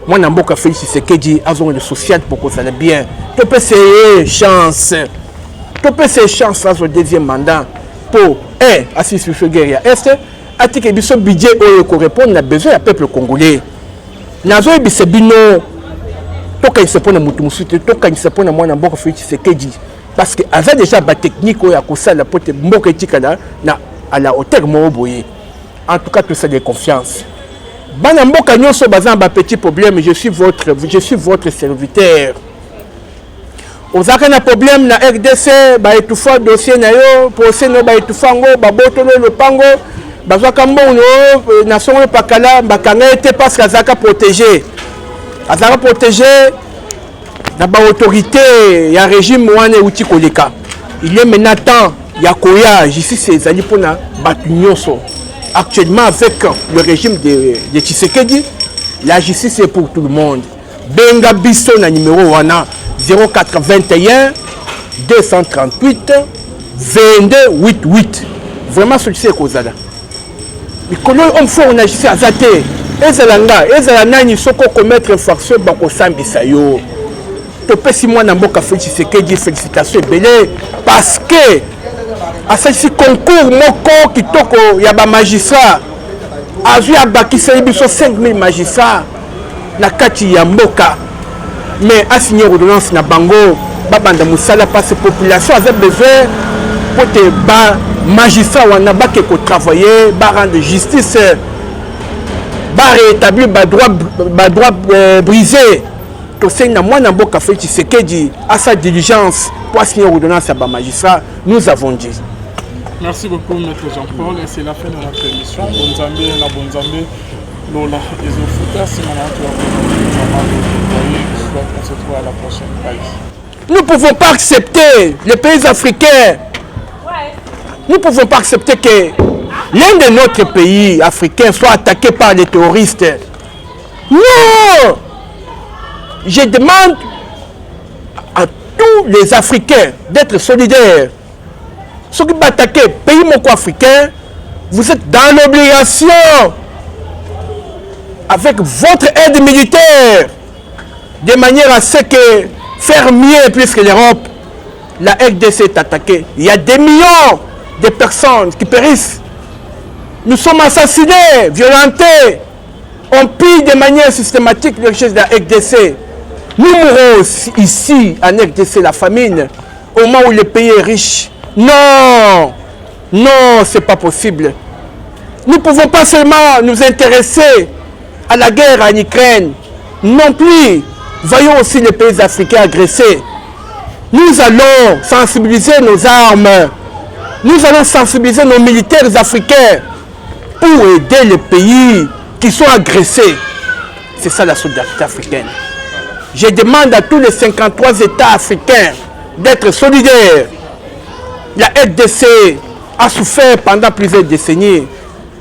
Moi na mboka Félix Tshisekedi azongo le social pour que ça aille bien. To peut essayer chance. To peut essayer chance dans le deuxième mandat pour assister sur guerre est. Atike biso budget oyo ko répondre na besoin du peuple congolais. Nazo ebise bino toka isepona mutu musute toka isepona mwana mboka Félix Tshisekedi parce que aza déjà ba technique oya ko sala pote mboka etikala na à la hauteur mo boye. En tout cas tout ça de confiance. Bana mboka nyonso bazan ba petit problème, je suis votre serviteur. Ozaka na problème na RDC ba etufa dossier na yo, procès no ba etufango ba botolo le pango bazaka mbono na songo pakala bakanga ete parce que azaka protégé. Azaka protégé na ba autorité ya régime wana uti koleka. Il est maintenant temps ya koya justice ezali pona batu nyonso. Actuellement avec le régime de Tshisekedi, la justice est pour tout le monde. Benga biso na numéro wana 0421 238 2288. Vraiment celui-ci est causada. Mais comment on fait on agit à zate? Ezalanga, ezalanani soko commettre infraction bako sambisa yo. Topesi mwana mboka Félix Tshisekedi félicitations belé parce que à ce concours moko kitoko ya ba magistrat azu ya bakisa biso 5000 magistrats na kati ya mboka. Mais à signer ordonnance na bango babanda musala parce population avait besoin pour te ba magistrat wana ba ke ko travailler ba rendre justice ba rétablir ba droit brisé to senga mwana mboka Félix Tshisekedi à sa diligence pour signer ordonnance à ba magistrat. Nous avons dit. Merci beaucoup Maître Jean-Paul et c'est la fin de notre émission. Bonzambe na bonzambe Lola Ezofuta on se retrouve à la prochaine. Nous ne pouvons pas accepter les pays africains. Nous ne pouvons pas accepter que l'un de notre pays africain soit attaqué par les terroristes. Non! Je demande à tous les Africains d'être solidaires. Ceux qui attaquent les pays africains, vous êtes dans l'obligation, avec votre aide militaire, de manière à ce que faire mieux plus que l'Europe, la RDC est attaquée. Il y a des millions de personnes qui périssent. Nous sommes assassinés, violentés. On pille de manière systématique les richesses de la RDC. Nous mourrons ici en RDC, la famine, au moment où le pays est riche. Non, non, c'est pas possible. Nous ne pouvons pas seulement nous intéresser à la guerre en Ukraine. Non plus. Voyons aussi les pays africains agressés. Nous allons sensibiliser nos armes. Nous allons sensibiliser nos militaires africains pour aider les pays qui sont agressés. C'est ça la solidarité africaine. Je demande à tous les 53 États africains d'être solidaires. La RDC a souffert pendant plusieurs décennies.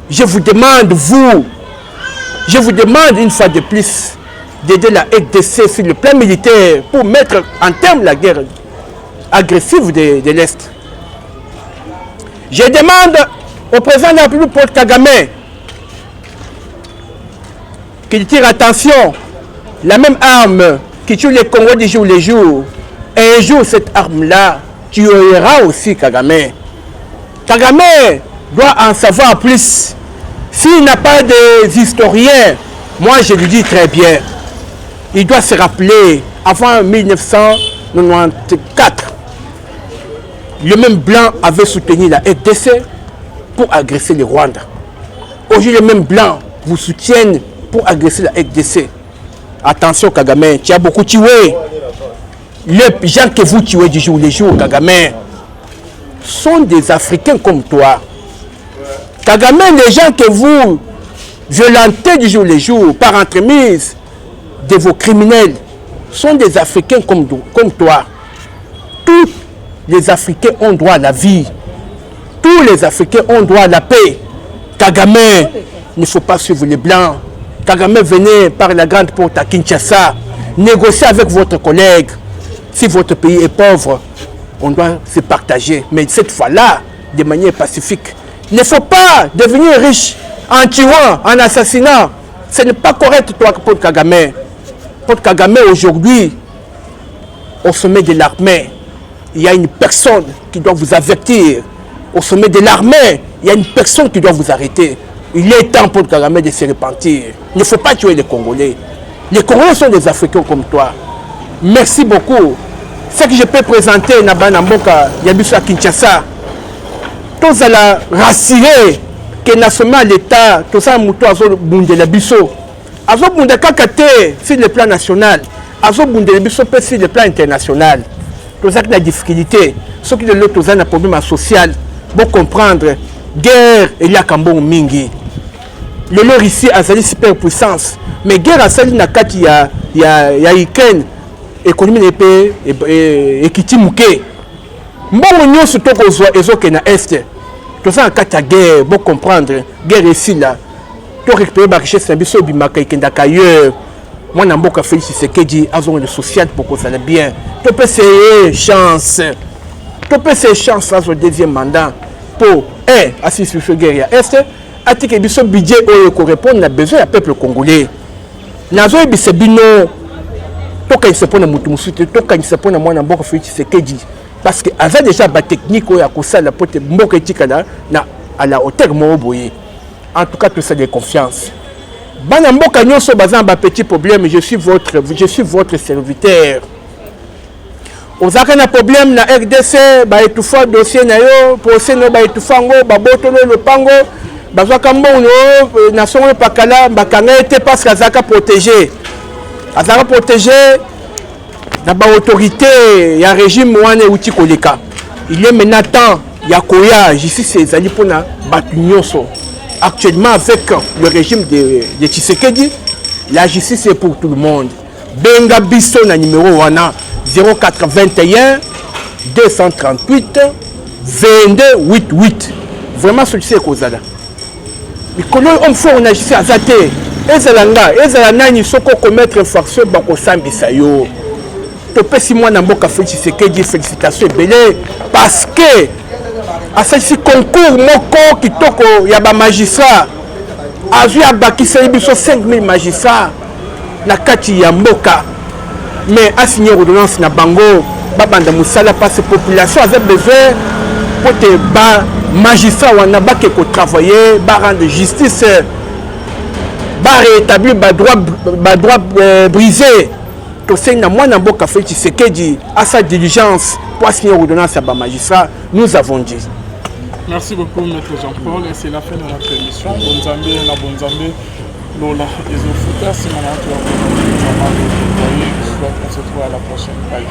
Je vous demande, je vous demande une fois de plus d'aider la RDC sur le plan militaire pour mettre en terme la guerre agressive de l'Est. Je demande au président de la République Paul Kagame qu'il tire attention, la même arme qui tue les Congolais du jour les jours. Et un jour, cette arme-là tuera aussi Kagame. Kagame doit en savoir plus. S'il n'a pas des historiens, moi je lui dis très bien, il doit se rappeler, avant 1994, le même blanc avait soutenu la RDC pour agresser le Rwanda. Aujourd'hui, les mêmes blancs vous soutiennent pour agresser la RDC. Attention Kagame, tu as beaucoup tué. Les gens que vous tuez du jour les jours, Kagame, sont des Africains comme toi. Kagame, les gens que vous violentez du jour les jours par entremise de vos criminels, sont des Africains comme toi. Tous les Africains ont droit à la vie. Tous les Africains ont droit à la paix. Kagame, il ne faut pas suivre les Blancs. Kagame, venez par la grande porte à Kinshasa. Négociez avec votre collègue. Si votre pays est pauvre, on doit se partager. Mais cette fois-là, de manière pacifique. Il ne faut pas devenir riche en tuant, en assassinant. Ce n'est pas correct, toi, Paul Kagame. Paul Kagame, aujourd'hui, au sommet de l'armée, il y a une personne qui doit vous avertir. Au sommet de l'armée, il y a une personne qui doit vous arrêter. Il est temps pour Kagame de se repentir. Il ne faut pas tuer les Congolais. Les Congolais sont des Africains comme toi. merci beaucoup. Ce que je peux présenter na Banamboka, Yabiso à Kinshasa, tous à la rassurer que national l'État, tout ça, Mouto Azo Bundela Biso, Azo Bundela Kakate sur le plan national, Azo Bundela Biso sur le plan international. Tout ça qui a des difficultés, ceux qui de l'autre, tout ça un problème social, pour comprendre, guerre, il y a Kambon Mingi. Le leur ici a une superpuissance, mais guerre a sali na kati ya Ukraine. Économie n'est pas équitimuquée. Bon, nous sommes tous les na est. Tout ça en cas de guerre, pour comprendre, guerre ici là. Tout récupérer la richesse, c'est un peu de ma ailleurs. Moi, je n'ai pas fait ce que dit, le social pour que ça aille bien. Tu peux essayer chance. Tu peux essayer chance dans le deuxième mandat pour assister sur la guerre est. À ce que ce budget correspond aux besoins du peuple congolais. Nous avons ce bino. Toka isepona mutu musuti toka isepona mwana mboka Félix Tshisekedi parce que avait déjà ba technique ya kosala pote mboka etikala na à la hauteur mo boye. En tout cas tout ça de confiance. Bana mboka nyonso bazan ba petit problème, je suis votre serviteur. Ozaka na problème na RDC ba etufa dossier na yo procès no ba etufango ba botolo le pango bazaka mbono na songo pakala bakanga ete parce que azaka protégé. Azara protégé dans l'autorité, il y a un régime ouane outi koleka. Il est maintenant temps, il y a Koya, ici c'est Zali pour na Batunyoso. Actuellement avec le régime de Tshisekedi, la justice est pour tout le monde. Benga Bisso na numéro wana 0421 238 2288. Vraiment celui-ci est causal. Mais comment on fait on agit à Zate? Ezalanga, ezalanani soko commettre infraction bako sambisa yo. Topesi mwana mboka Félix Tshisekedi félicitations belé parce que à ce concours moko kitoko ya ba magistrat azu ya bakisa biso 5000 magistrats na kati ya mboka mais a signé ordonnance na bango babanda musala parce population avait besoin pour te ba magistrat wana ba ke ko travailler ba rendre justice ba rétablir ba droit brisé. Tout ça na mwana mboka Félix Tshisekedi à sa diligence pour signer ordonnance à ba magistrat, nous avons dit. Merci beaucoup maître Jean-Paul et c'est la fin de notre émission. Bonzambe na bonzambe Lola Ezofuta, c'est mon entourage. On se retrouve à la prochaine. Bye.